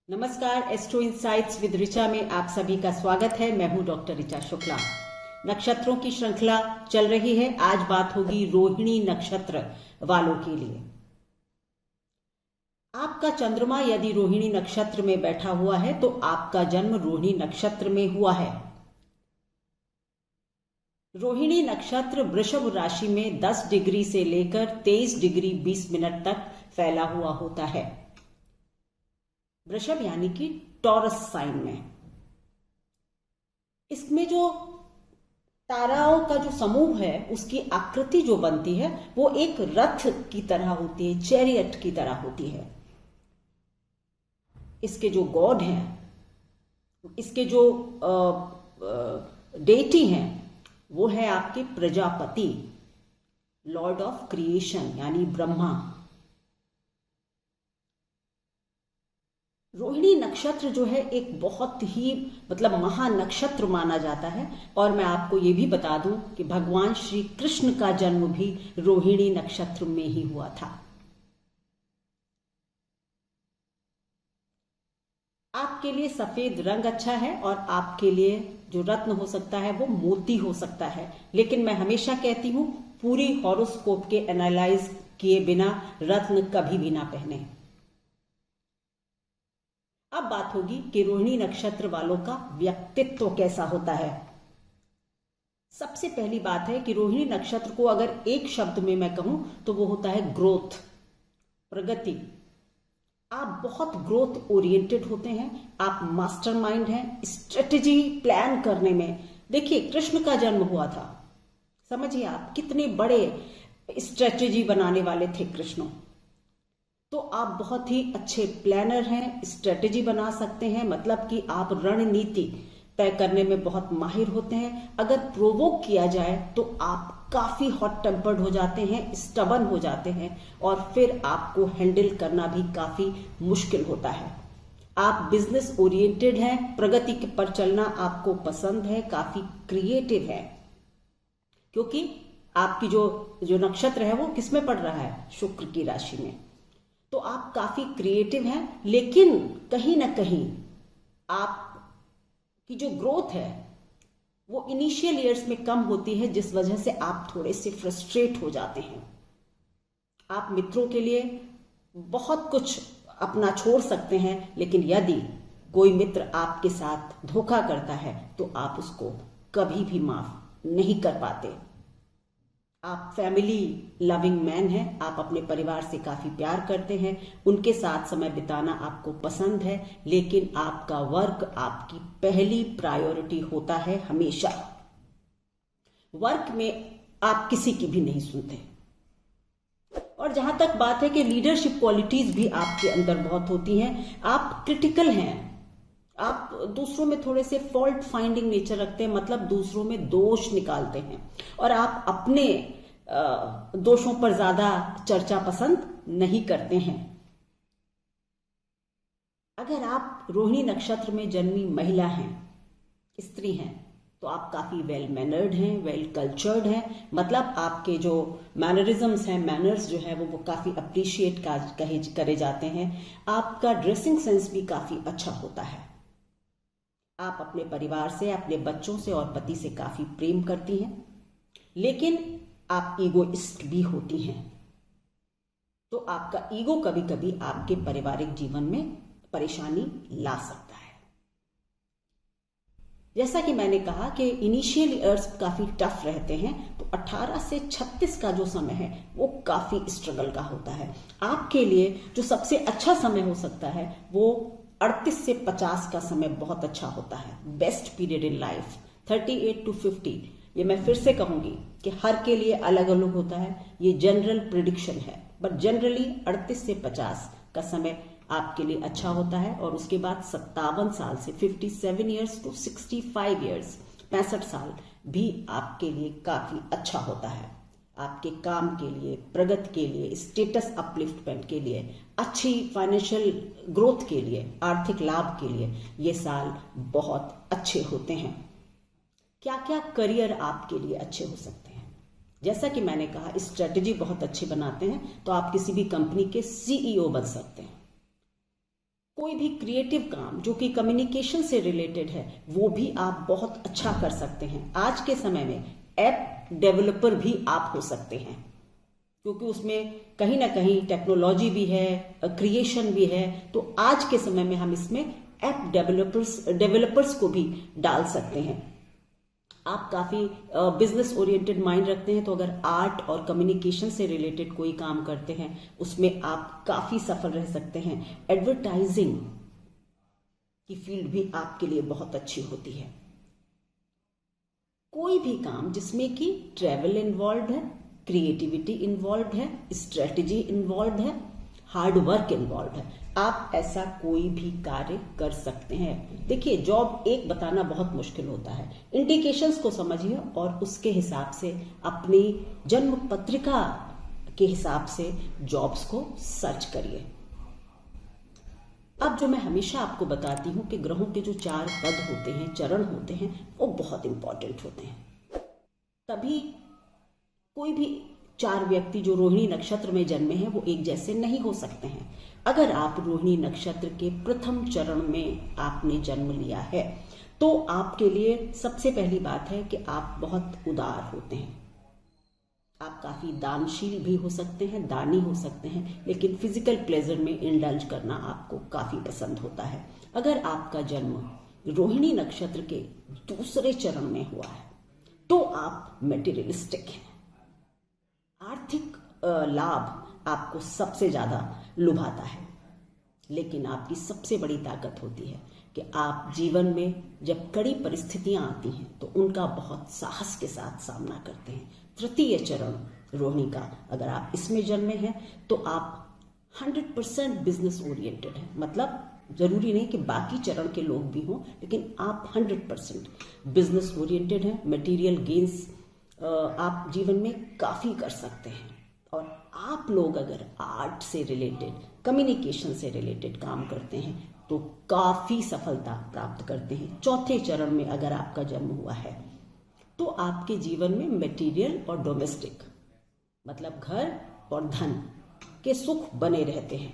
नमस्कार, astro insights with Richa में आप सभी का स्वागत है। मैं हूं डॉक्टर ऋचा शुक्ला। नक्षत्रों की श्रृंखला चल रही है। आज बात होगी रोहिणी नक्षत्र वालों के लिए। आपका चंद्रमा यदि रोहिणी नक्षत्र में बैठा हुआ है तो आपका जन्म रोहिणी नक्षत्र में हुआ है। रोहिणी नक्षत्र वृषभ राशि में 10 डिग्री से लेकर 23 डिग्री 20 मिनट तक फैला हुआ होता है। वृषभ यानी कि टॉरस साइन में। इसमें जो ताराओं का जो समूह है उसकी आकृति जो बनती है वो एक रथ की तरह होती है, चैरियट की तरह होती है। इसके जो गॉड हैं, इसके जो डेटी हैं वो है आपके प्रजापति, लॉर्ड ऑफ क्रिएशन यानी ब्रह्मा। रोहिणी नक्षत्र जो है एक बहुत ही महानक्षत्र माना जाता है। और मैं आपको ये भी बता दूं कि भगवान श्री कृष्ण का जन्म भी रोहिणी नक्षत्र में ही हुआ था। आपके लिए सफेद रंग अच्छा है और आपके लिए जो रत्न हो सकता है वो मोती हो सकता है। लेकिन मैं हमेशा कहती हूं पूरी हॉरोस्कोप के एनालाइज किए बिना रत्न कभी भी ना पहने। अब बात होगी कि रोहिणी नक्षत्र वालों का व्यक्तित्व कैसा होता है। सबसे पहली बात है कि रोहिणी नक्षत्र को अगर एक शब्द में मैं कहूं तो वो होता है ग्रोथ, प्रगति। आप बहुत ग्रोथ ओरिएंटेड होते हैं, आप मास्टरमाइंड हैं स्ट्रेटेजी प्लान करने में। देखिए, कृष्ण का जन्म हुआ था, समझिए आप कितने बड़े स्ट्रेटेजी बनाने वाले थे कृष्ण। तो आप बहुत ही अच्छे प्लानर हैं, स्ट्रेटेजी बना सकते हैं, मतलब कि आप रणनीति तय करने में बहुत माहिर होते हैं। अगर प्रोवोक किया जाए तो आप काफी हॉट टेम्पर्ड हो जाते हैं, स्टबन हो जाते हैं और फिर आपको हैंडल करना भी काफी मुश्किल होता है। आप बिजनेस ओरिएंटेड हैं, प्रगति पर चलना आपको पसंद है, काफी क्रिएटिव है, क्योंकि आपकी जो नक्षत्र है वो किसमें पड़ रहा है, शुक्र की राशि में। तो आप काफी क्रिएटिव हैं, लेकिन कहीं ना कहीं आपकी जो ग्रोथ है वो इनिशियल ईयर्स में कम होती है, जिस वजह से आप थोड़े से फ्रस्ट्रेट हो जाते हैं। आप मित्रों के लिए बहुत कुछ अपना छोड़ सकते हैं, लेकिन यदि कोई मित्र आपके साथ धोखा करता है तो आप उसको कभी भी माफ नहीं कर पाते। आप फैमिली लविंग मैन हैं, आप अपने परिवार से काफी प्यार करते हैं, उनके साथ समय बिताना आपको पसंद है, लेकिन आपका वर्क आपकी पहली प्रायोरिटी होता है हमेशा। वर्क में आप किसी की भी नहीं सुनते। और जहां तक बात है कि लीडरशिप क्वालिटीज भी आपके अंदर बहुत होती हैं। आप क्रिटिकल हैं, आप दूसरों में थोड़े से फॉल्ट फाइंडिंग नेचर रखते हैं, मतलब दूसरों में दोष निकालते हैं और आप अपने दोषों पर ज्यादा चर्चा पसंद नहीं करते हैं। अगर आप रोहिणी नक्षत्र में जन्मी महिला हैं, स्त्री हैं, तो आप काफी वेल मैनर्ड हैं, वेल कल्चर्ड हैं, मतलब आपके जो मैनरिज्म्स हैं, मैनर्स जो है वो काफी अप्रिशिएट करे जाते हैं। आपका ड्रेसिंग सेंस भी काफी अच्छा होता है। आप अपने परिवार से, अपने बच्चों से और पति से काफी प्रेम करती हैं, लेकिन आप ईगोइस्ट भी होती हैं। तो आपका ईगो कभी कभी आपके पारिवारिक जीवन में परेशानी ला सकता है। जैसा कि मैंने कहा कि इनिशियल ईयर्स काफी टफ रहते हैं, तो 18 से 36 का जो समय है वो काफी स्ट्रगल का होता है। आपके लिए जो सबसे अच्छा समय हो सकता है वो 38 से 50 का समय बहुत अच्छा होता है, best period in life. 38 to 50, ये मैं फिर से कहूंगी कि हर के लिए अलग अलग होता है, ये जनरल प्रिडिक्शन है, बट जनरली 38 से 50 का समय आपके लिए अच्छा होता है। और उसके बाद 57 साल से 57 ईयर्स टू 65 ईयर्स, 65 साल भी आपके लिए काफी अच्छा होता है। आपके काम के लिए, प्रगति के लिए, स्टेटस अपलिफ्टमेंट के लिए, अच्छी फाइनेंशियल ग्रोथ के लिए, आर्थिक लाभ के लिए ये साल बहुत अच्छे होते हैं। क्या क्या करियर आपके लिए अच्छे हो सकते हैं? जैसा कि मैंने कहा, स्ट्रेटेजी बहुत अच्छी बनाते हैं, तो आप किसी भी कंपनी के सीईओ बन सकते हैं। कोई भी क्रिएटिव काम जो कि कम्युनिकेशन से रिलेटेड है वो भी आप बहुत अच्छा कर सकते हैं। आज के समय में ऐप डेवलपर भी आप हो सकते हैं, क्योंकि उसमें कहीं ना कहीं टेक्नोलॉजी भी है, क्रिएशन भी है। तो आज के समय में हम इसमें ऐप डेवलपर्स को भी डाल सकते हैं। आप काफ़ी बिजनेस ओरिएंटेड माइंड रखते हैं, तो अगर आर्ट और कम्युनिकेशन से रिलेटेड कोई काम करते हैं उसमें आप काफ़ी सफल रह सकते हैं। एडवर्टाइजिंग की फील्ड भी आपके लिए बहुत अच्छी होती है। कोई भी काम जिसमें कि ट्रैवल इन्वॉल्व है, क्रिएटिविटी इन्वॉल्व है, स्ट्रेटजी इन्वॉल्व है, हार्ड वर्क इन्वॉल्व है, आप ऐसा कोई भी कार्य कर सकते हैं। देखिए, जॉब एक बताना बहुत मुश्किल होता है। इंडिकेशंस को समझिए और उसके हिसाब से अपनी जन्म पत्रिका के हिसाब से जॉब्स को सर्च करिए। अब जो मैं हमेशा आपको बताती हूं कि ग्रहों के जो 4 पद होते हैं, चरण होते हैं, वो बहुत इंपॉर्टेंट होते हैं। तभी कोई भी 4 व्यक्ति जो रोहिणी नक्षत्र में जन्मे हैं वो एक जैसे नहीं हो सकते हैं। अगर आप रोहिणी नक्षत्र के प्रथम चरण में आपने जन्म लिया है तो आपके लिए सबसे पहली बात है कि आप बहुत उदार होते हैं। आप काफी दानशील भी हो सकते हैं, दानी हो सकते हैं, लेकिन फिजिकल प्लेजर में इंडल्ज करना आपको काफी पसंद होता है। अगर आपका जन्म रोहिणी नक्षत्र के दूसरे चरण में हुआ है तो आप मटेरियलिस्टिक हैं। आर्थिक लाभ आपको सबसे ज्यादा लुभाता है, लेकिन आपकी सबसे बड़ी ताकत होती है कि आप जीवन में जब कड़ी परिस्थितियां आती हैं तो उनका बहुत साहस के साथ सामना करते हैं। तृतीय चरण रोहिणी का अगर आप इसमें जन्मे हैं तो आप 100% बिजनेस ओरिएंटेड हैं। मतलब जरूरी नहीं कि बाकी चरण के लोग भी हों, लेकिन आप 100% बिजनेस ओरिएंटेड हैं। मटेरियल गेन्स आप जीवन में काफ़ी कर सकते हैं। और आप लोग अगर आर्ट से रिलेटेड, कम्युनिकेशन से रिलेटेड काम करते हैं तो काफ़ी सफलता प्राप्त करते हैं। चौथे चरण में अगर आपका जन्म हुआ है तो आपके जीवन में मटेरियल और डोमेस्टिक, मतलब घर और धन के सुख बने रहते हैं।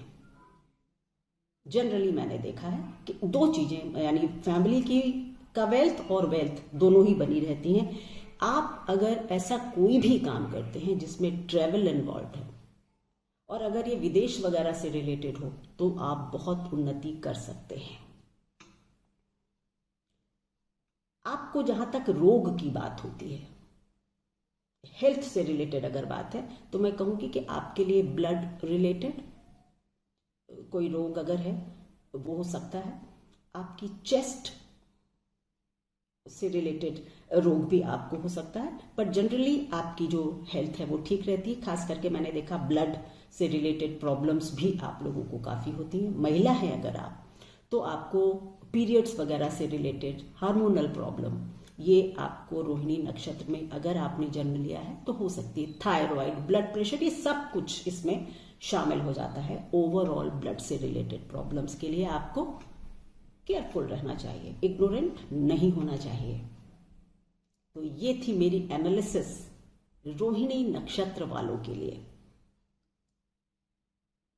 जनरली मैंने देखा है कि 2 चीज़ें, यानी फैमिली की का वेल्थ और वेल्थ दोनों ही बनी रहती हैं। आप अगर ऐसा कोई भी काम करते हैं जिसमें ट्रैवल इन्वॉल्व है और अगर ये विदेश वगैरह से रिलेटेड हो तो आप बहुत उन्नति कर सकते हैं। आपको जहां तक रोग की बात होती है, हेल्थ से रिलेटेड अगर बात है, तो मैं कहूंगी कि आपके लिए ब्लड रिलेटेड कोई रोग अगर है वो हो सकता है। आपकी चेस्ट से रिलेटेड रोग भी आपको हो सकता है, पर जनरली आपकी जो हेल्थ है वो ठीक रहती है। खास करके मैंने देखा ब्लड से रिलेटेड प्रॉब्लम्स भी आप लोगों को काफ़ी होती हैं। महिला है अगर आप, तो आपको पीरियड्स वगैरह से रिलेटेड हार्मोनल प्रॉब्लम, ये आपको रोहिणी नक्षत्र में अगर आपने जन्म लिया है तो हो सकती है। थायराइड, ब्लड प्रेशर, ये सब कुछ इसमें शामिल हो जाता है। ओवरऑल ब्लड से रिलेटेड प्रॉब्लम्स के लिए आपको केयरफुल रहना चाहिए, इग्नोरेंट नहीं होना चाहिए। तो ये थी मेरी एनालिसिस रोहिणी नक्षत्र वालों के लिए।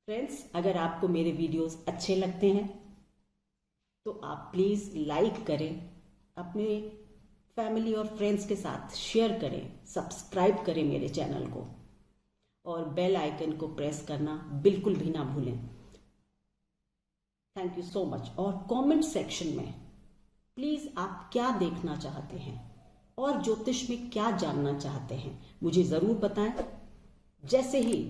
फ्रेंड्स, अगर आपको मेरे वीडियोस अच्छे लगते हैं तो आप प्लीज लाइक करें, अपने फैमिली और फ्रेंड्स के साथ शेयर करें, सब्सक्राइब करें मेरे चैनल को और बेल आइकन को प्रेस करना बिल्कुल भी ना भूलें। Thank you so much. और कमेंट सेक्शन में प्लीज आप क्या देखना चाहते हैं और ज्योतिष में क्या जानना चाहते हैं मुझे जरूर बताएं। जैसे ही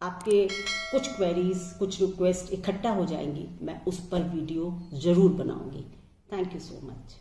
आपके कुछ क्वेरीज, कुछ रिक्वेस्ट इकट्ठा हो जाएंगी, मैं उस पर वीडियो जरूर बनाऊंगी। Thank you so much.